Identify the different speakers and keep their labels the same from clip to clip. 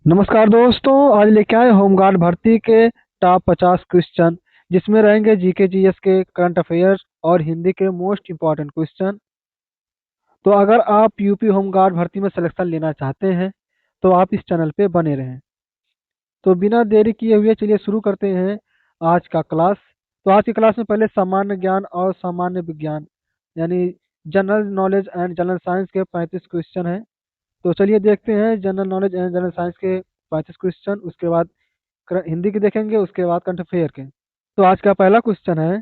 Speaker 1: नमस्कार दोस्तों। आज लेके आए होमगार्ड भर्ती के टॉप 50 क्वेश्चन, जिसमें रहेंगे जीके जीएस के, करंट अफेयर्स और हिंदी के मोस्ट इम्पॉर्टेंट क्वेश्चन। तो अगर आप यूपी होमगार्ड भर्ती में सिलेक्शन लेना चाहते हैं तो आप इस चैनल पे बने रहें। तो बिना देरी किए हुए चलिए शुरू करते हैं आज का क्लास। तो आज की क्लास में पहले सामान्य ज्ञान और सामान्य विज्ञान यानी general knowledge and general science के 35 क्वेश्चन हैं। तो चलिए देखते हैं general knowledge and general science के 35 क्वेश्चन। उसके बाद हिंदी के देखेंगे, उसके बाद करंट अफेयर के। तो आज का पहला क्वेश्चन है,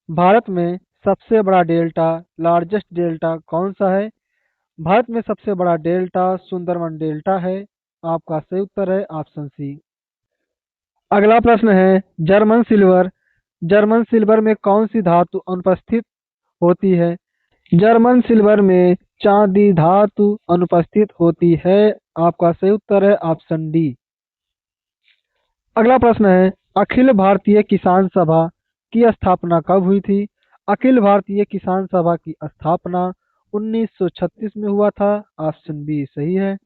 Speaker 1: भारत में सबसे बड़ा डेल्टा, लार्जेस्ट डेल्टा कौन सा है? भारत में सबसे बड़ा डेल्टा सुंदरबन डेल्टा है। आपका सही उत्तर है ऑप्शन सी। अगला प्रश्न है, जर्मन सिल्वर, जर्मन सिल्वर में कौन सी धातु अनुपस्थित होती है? जर्मन सिल्वर में चांदी धातु अनुपस्थित होती है। आपका सही उत्तर है ऑप्शन डी। अगला प्रश्न है, अखिल भारतीय किसान सभा की स्थापना कब हुई थी? अखिल भारतीय किसान सभा की स्थापना 1936 में हुआ था। ऑप्शन बी सही है।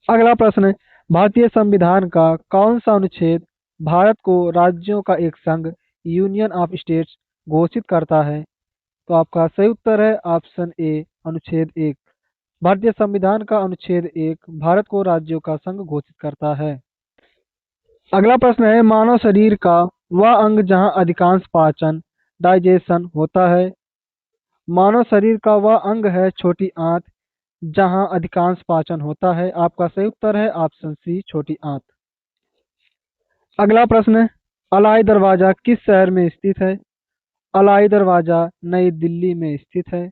Speaker 1: अगला प्रश्न है, भारतीय संविधान का कौन सा अनुच्छेद भारत को राज्यों का एक संघ, यूनियन ऑफ स्टेट्स घोषित करता है? तो आपका सही उत्तर है ऑप्शन ए, अनुच्छेद 1। भारतीय संविधान का अनुच्छेद 1 भारत को राज्यों का संघ घोषित करता है। अगला प्रश्न है, मानव शरीर का वह अंग जहां अधिकांश पाचन, डाइजेशन होता है। मानव शरीर का वह अंग है छोटी आंत, जहां अधिकांश पाचन होता है। आपका सही उत्तर है ऑप्शन सी, छोटी आंत। अगला प्रश्न है, अलाई दरवाजा किस शहर में स्थित है? अलाई दरवाजा नई दिल्ली में स्थित है।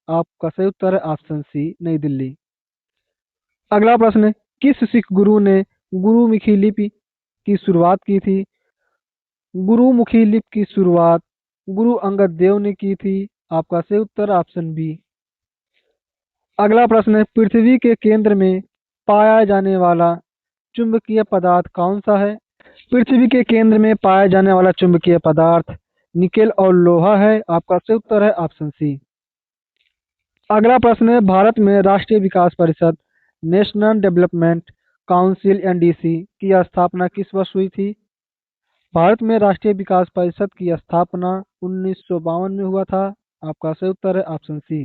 Speaker 1: आपका सही उत्तर है ऑप्शन सी, नई दिल्ली। अगला प्रश्न है, किस सिख गुरु ने गुरुमुखी लिपि की शुरुआत की थी? गुरुमुखी लिपि की शुरुआत गुरु अंगद देव ने की थी। आपका सही उत्तर ऑप्शन बी। अगला प्रश्न है, पृथ्वी के केंद्र में पाया जाने वाला चुंबकीय पदार्थ कौन सा है? पृथ्वी के केंद्र में पाया जाने वाला चुंबकीय पदार्थ निकेल और लोहा है। आपका सही उत्तर है ऑप्शन सी। अगला प्रश्न है, भारत में राष्ट्रीय विकास परिषद, नेशनल डेवलपमेंट काउंसिल एनडीसी की स्थापना किस वर्ष हुई थी? भारत में राष्ट्रीय विकास परिषद की स्थापना 1952 में हुआ था। आपका सही उत्तर है ऑप्शन सी।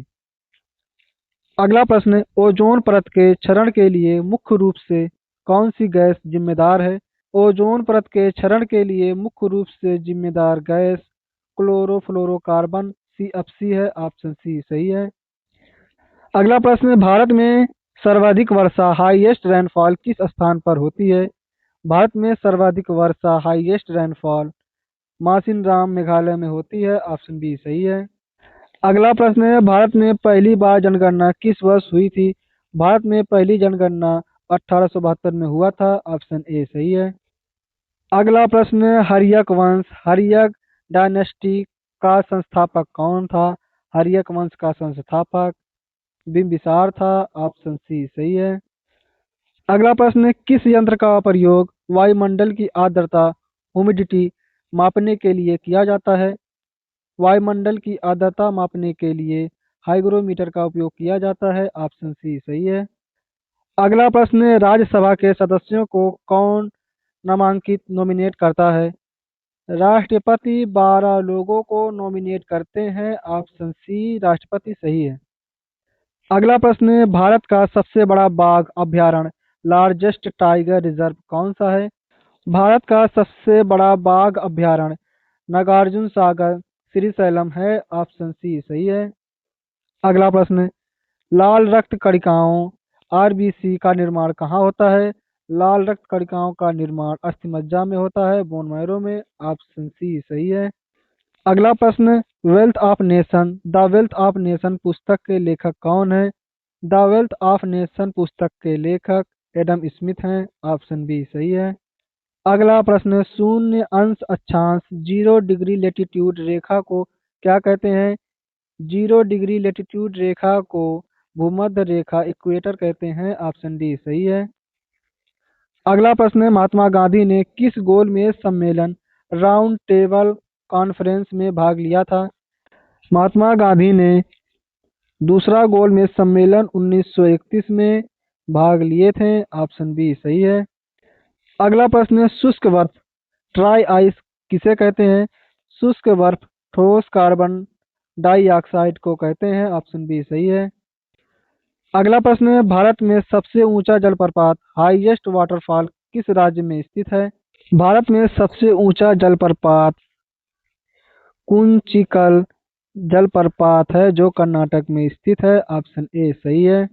Speaker 1: अगला प्रश्न है, ओजोन परत के क्षरण के लिए मुख्य रूप से कौन सी गैस जिम्मेदार है? ओजोन परत के क्षरण के लिए मुख्य रूप से जिम्मेदार गैस क्लोरोफ्लोरोकार्बन CFC है। ऑप्शन सी सही है। अगला प्रश्न है, भारत में सर्वाधिक वर्षा हाईएस्ट रेनफॉल किस स्थान पर होती है? भारत में सर्वाधिक वर्षा हाईएस्ट रेनफॉल मासिन राम मेघालय में होती है। ऑप्शन बी सही है। अगला प्रश्न है, भारत में पहली बार जनगणना किस वर्ष हुई थी? भारत में पहली जनगणना 1872 में हुआ था। ऑप्शन ए सही है। अगला प्रश्न है, हर्यक वंश, हर्यक डायनेस्टी का संस्थापक कौन था? हर्यक वंश का संस्थापक बिंबिसार था। ऑप्शन सी सही है। अगला प्रश्न है, किस यंत्र का प्रयोग वायुमंडल की आर्द्रता ह्यूमिडिटी मापने के लिए किया जाता है? वायुमंडल की आर्द्रता मापने के लिए हाइग्रोमीटर का उपयोग किया जाता है। ऑप्शन सी सही है। अगला प्रश्न है, राज्यसभा के सदस्यों को कौन नामांकित नॉमिनेट करता है? राष्ट्रपति 12 लोगों को नॉमिनेट करते हैं। ऑप्शन सी, राष्ट्रपति सही है। अगला प्रश्न है, भारत का सबसे बड़ा बाघ अभयारण्य, लार्जेस्ट टाइगर रिजर्व कौन सा है? भारत का सबसे बड़ा बाघ अभयारण्य नागार्जुन सागर श्रीशैलम है। ऑप्शन सी सही है। अगला प्रश्न है, लाल रक्त कणिकाओं RBC का निर्माण कहाँ होता है? लाल रक्त कणिकाओं का निर्माण अस्थिमज्जा में होता है, बोन मैरो में। ऑप्शन सी सही है। अगला प्रश्न, wealth of nation, the wealth of nation पुस्तक के लेखक कौन है? द वेल्थ ऑफ नेशन पुस्तक के लेखक एडम स्मिथ हैं। ऑप्शन बी सही है। अगला प्रश्न, शून्य अंश अक्षांश 0 डिग्री लेटीट्यूड रेखा को क्या कहते हैं? 0 डिग्री लेटीट्यूड रेखा को भूमध्य रेखा इक्वेटर कहते हैं। ऑप्शन डी सही है। अगला प्रश्न है, महात्मा गांधी ने किस गोलमेज सम्मेलन, राउंड टेबल कॉन्फ्रेंस में भाग लिया था? महात्मा गांधी ने दूसरा गोलमेज सम्मेलन 1931 में, भाग लिए थे। ऑप्शन बी सही है। अगला प्रश्न है, शुष्क बर्फ ड्राई आइस किसे कहते हैं? शुष्क बर्फ ठोस कार्बन डाइऑक्साइड को कहते हैं। ऑप्शन बी सही है। अगला प्रश्न है, भारत में सबसे ऊंचा जलप्रपात हाईएस्ट वाटरफॉल किस राज्य में स्थित है? भारत में सबसे ऊंचा जलप्रपात कुंचिकल जलप्रपात है जो कर्नाटक में स्थित है। ऑप्शन ए सही है।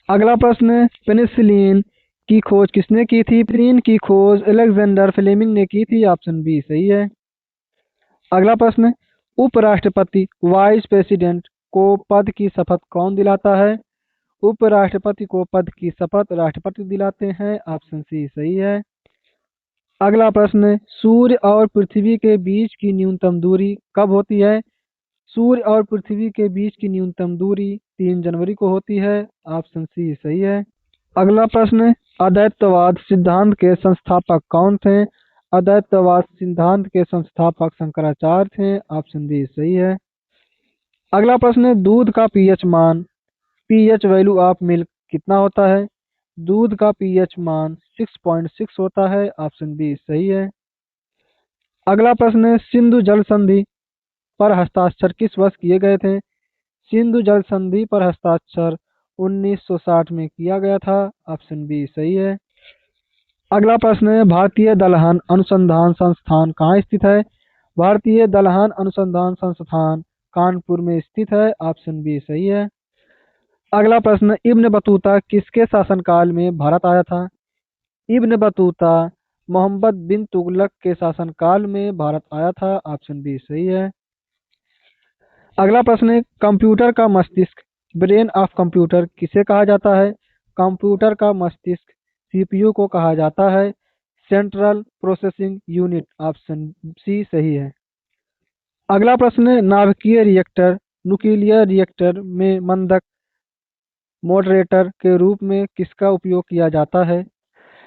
Speaker 1: अगला प्रश्न है, पेनिसिलिन की खोज किसने की थी? पेनिसिलिन की खोज अलेक्जेंडर फ्लेमिंग ने की थी। ऑप्शन बी सही है। अगला प्रश्न है, उपराष्ट्रपति वाइस प्रेसिडेंट को पद की शपथ कौन दिलाता है? उपराष्ट्रपति को पद की शपथ राष्ट्रपति दिलाते हैं। ऑप्शन सी सही है। अगला प्रश्न है, सूर्य और पृथ्वी के बीच की न्यूनतम दूरी कब होती है? सूर्य और पृथ्वी के बीच की न्यूनतम दूरी 3 जनवरी को होती है। ऑप्शन सी सही है। अगला प्रश्न है, अद्वैतवाद सिद्धांत के संस्थापक कौन थे? अद्वैतवाद सिद्धांत के संस्थापक शंकराचार्य थे। ऑप्शन बी सही है। अगला प्रश्न है, दूध का पीएच मान पीएच वैल्यू ऑफ मिल्क कितना होता है? दूध का पीएच मान 6.6 होता है। ऑप्शन बी सही है। अगला प्रश्न है, सिंधु जल संधि पर हस्ताक्षर किस वर्ष किए गए थे? सिंधु जल संधि पर हस्ताक्षर 1960 में किया गया था। ऑप्शन बी सही है। अगला प्रश्न है, भारतीय दलहन अनुसंधान संस्थान कहाँ स्थित है? भारतीय दलहन अनुसंधान संस्थान कानपुर में स्थित है। ऑप्शन बी सही है। अगला प्रश्न, इब्न बतूता किसके शासनकाल में भारत आया था? इब्न बतूता मोहम्मद बिन तुगलक के शासनकाल में भारत आया था। ऑप्शन बी सही है। अगला प्रश्न है, कंप्यूटर का मस्तिष्क ब्रेन ऑफ कंप्यूटर किसे कहा जाता है? कंप्यूटर का मस्तिष्क सीपीयू को कहा जाता है। Central processing unit. Option C सही है। अगला प्रश्न है, नाभिकीय रिएक्टर न्यूक्लियर रिएक्टर में मंदक मॉडरेटर के रूप में किसका उपयोग किया जाता है?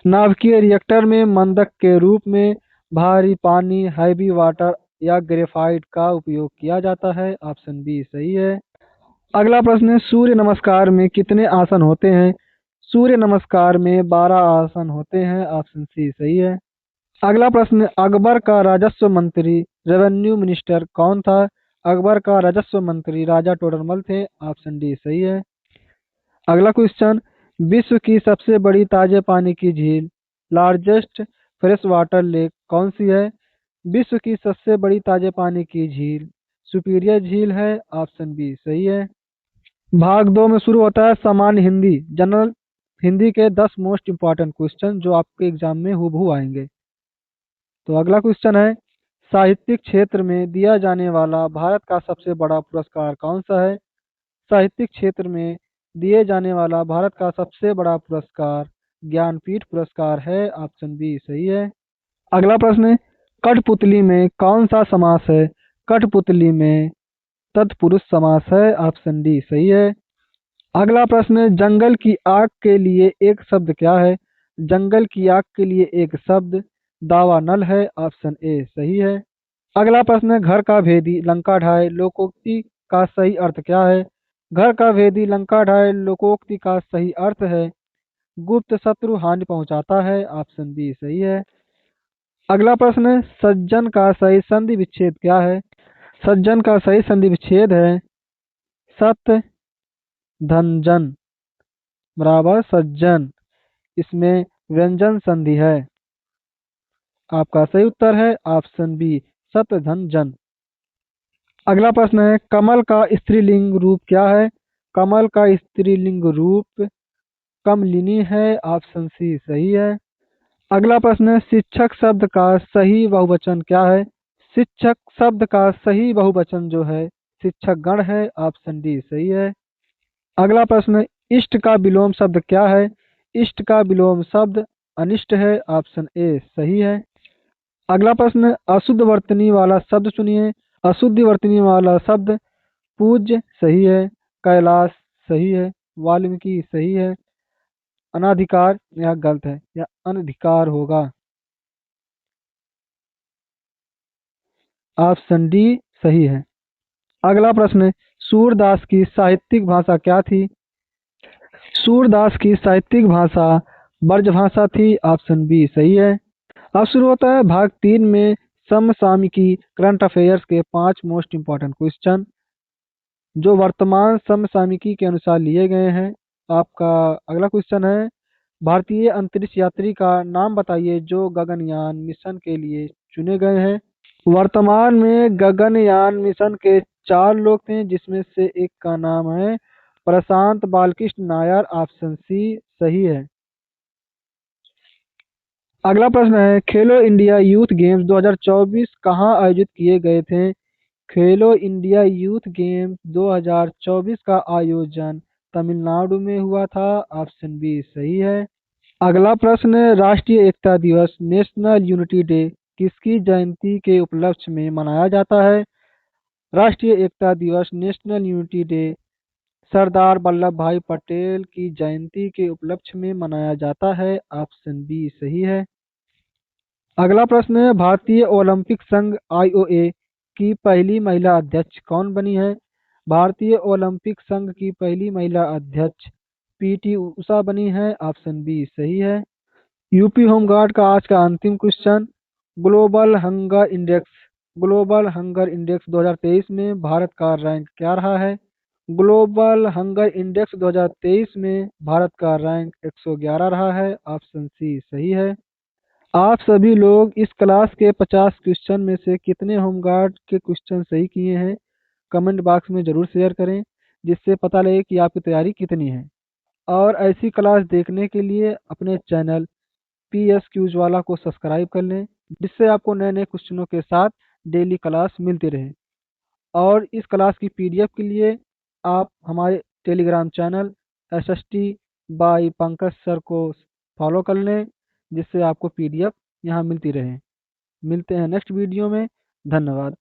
Speaker 1: नाभिकीय रिएक्टर में मंदक के रूप में भारी पानी हैवी वाटर या ग्रेफाइट का उपयोग किया जाता है। ऑप्शन बी सही है। अगला प्रश्न है, सूर्य नमस्कार में कितने आसन होते हैं? सूर्य नमस्कार में 12 आसन होते हैं। ऑप्शन सी सही है। अगला प्रश्न है, अकबर का राजस्व मंत्री रेवेन्यू मिनिस्टर कौन था? अकबर का राजस्व मंत्री राजा टोडरमल थे। ऑप्शन डी सही है। अगला क्वेश्चन, विश्व की सबसे बड़ी ताजे पानी की झील लार्जेस्ट फ्रेश वाटर लेक कौन सी है? विश्व की सबसे बड़ी ताजे पानी की झील सुपीरियर झील है। ऑप्शन बी सही है। भाग 2 में शुरू होता है सामान्य हिंदी जनरल हिंदी के 10 मोस्ट इंपॉर्टेंट क्वेश्चन जो आपके एग्जाम में हूबहू आएंगे। तो अगला क्वेश्चन है, साहित्यिक क्षेत्र में दिया जाने वाला भारत का सबसे बड़ा पुरस्कार कौन सा है? साहित्यिक क्षेत्र में दिए जाने वाला भारत का सबसे बड़ा पुरस्कार ज्ञानपीठ पुरस्कार है। ऑप्शन बी सही है। अगला प्रश्न है, कठपुतली में कौन सा समास है? कठपुतली में तत्पुरुष समास है। ऑप्शन डी सही है। अगला प्रश्न है, जंगल की आग के लिए एक शब्द क्या है? जंगल की आग के लिए एक शब्द दावानल है। ऑप्शन ए सही है। अगला प्रश्न है, घर का भेदी लंका ढाए लोकोक्ति का सही अर्थ क्या है? घर का भेदी लंका ढाए लोकोक्ति का सही अर्थ है गुप्त शत्रु हानि पहुंचाता है। ऑप्शन बी सही है। अगला प्रश्न है, सज्जन का सही संधि विच्छेद क्या है? सज्जन का सही संधि विच्छेद है सत धनजन बराबर सज्जन। इसमें व्यंजन संधि है। आपका सही उत्तर है ऑप्शन बी सत धन जन। अगला प्रश्न है, कमल का स्त्रीलिंग रूप क्या है? कमल का स्त्रीलिंग रूप कमलिनी है। ऑप्शन सी सही है। अगला प्रश्न है, शिक्षक शब्द का सही बहुवचन क्या है? शिक्षक शब्द का सही बहुवचन जो है शिक्षक गण है। ऑप्शन डी सही है। अगला प्रश्न है, इष्ट का विलोम शब्द क्या है? इष्ट का विलोम शब्द अनिष्ट है। ऑप्शन ए सही है। अगला प्रश्न है, अशुद्ध वर्तनी वाला शब्द चुनिए। अशुद्ध वर्तनी वाला शब्द पूज्य सही है, कैलाश सही है, वाल्मीकि सही है, अनाधिकार यह गलत है या अनधिकार होगा। ऑप्शन डी सही है। अगला प्रश्न है, सूरदास की साहित्यिक भाषा क्या थी? सूरदास की साहित्यिक भाषा ब्रजभाषा थी। ऑप्शन बी सही है। अब शुरू होता है भाग 3 में समसामयिकी करंट अफेयर्स के 5 मोस्ट इंपॉर्टेंट क्वेश्चन जो वर्तमान समसामयिकी के अनुसार लिए गए हैं। आपका अगला क्वेश्चन है, भारतीय अंतरिक्ष यात्री का नाम बताइए जो गगनयान मिशन के लिए चुने गए हैं। वर्तमान में गगनयान मिशन के 4 लोग थे जिसमें से एक का नाम है प्रशांत बालकृष्ण नायर। ऑप्शन सी सही है। अगला प्रश्न है, खेलो इंडिया यूथ गेम्स 2024 कहाँ आयोजित किए गए थे। खेलो इंडिया यूथ गेम्स 2024 का आयोजन तमिलनाडु में हुआ था। ऑप्शन बी सही है। अगला प्रश्न है, राष्ट्रीय एकता दिवस नेशनल यूनिटी डे किसकी जयंती के उपलक्ष्य में मनाया जाता है। राष्ट्रीय एकता दिवस national unity day Sardar Vallabh भाई पटेल की जयंती के उपलक्ष्य में मनाया जाता है। ऑप्शन बी सही है। अगला प्रश्न है, भारतीय ओलंपिक संघ आईओए की पहली महिला अध्यक्ष कौन बनी है। भारतीय ओलंपिक संघ की पहली महिला अध्यक्ष पीटी उषा बनी है। ऑप्शन बी सही है। यूपी होमगार्ड का आज का अंतिम क्वेश्चन, ग्लोबल हंगर इंडेक्स 2023 में भारत का रैंक क्या रहा है। ग्लोबल हंगर इंडेक्स 2023 में भारत का रैंक 111 रहा है। ऑप्शन सी सही है। आप सभी लोग इस क्लास के 50 क्वेश्चन में से कितने होमगार्ड के क्वेश्चन सही किए हैं कमेंट बॉक्स में जरूर शेयर करें, जिससे पता लगे कि आपकी तैयारी कितनी है। और ऐसी क्लास देखने के लिए अपने चैनल पी एस क्यूज वाला को सब्सक्राइब कर लें, जिससे आपको नए नए क्वेश्चनों के साथ डेली क्लास मिलती रहे। और इस क्लास की पीडीएफ के लिए आप हमारे Telegram channel SST by Pankaj sir को फॉलो कर लें, जिससे आपको पीडीएफ यहाँ मिलती रहे। मिलते हैं नेक्स्ट वीडियो में। धन्यवाद।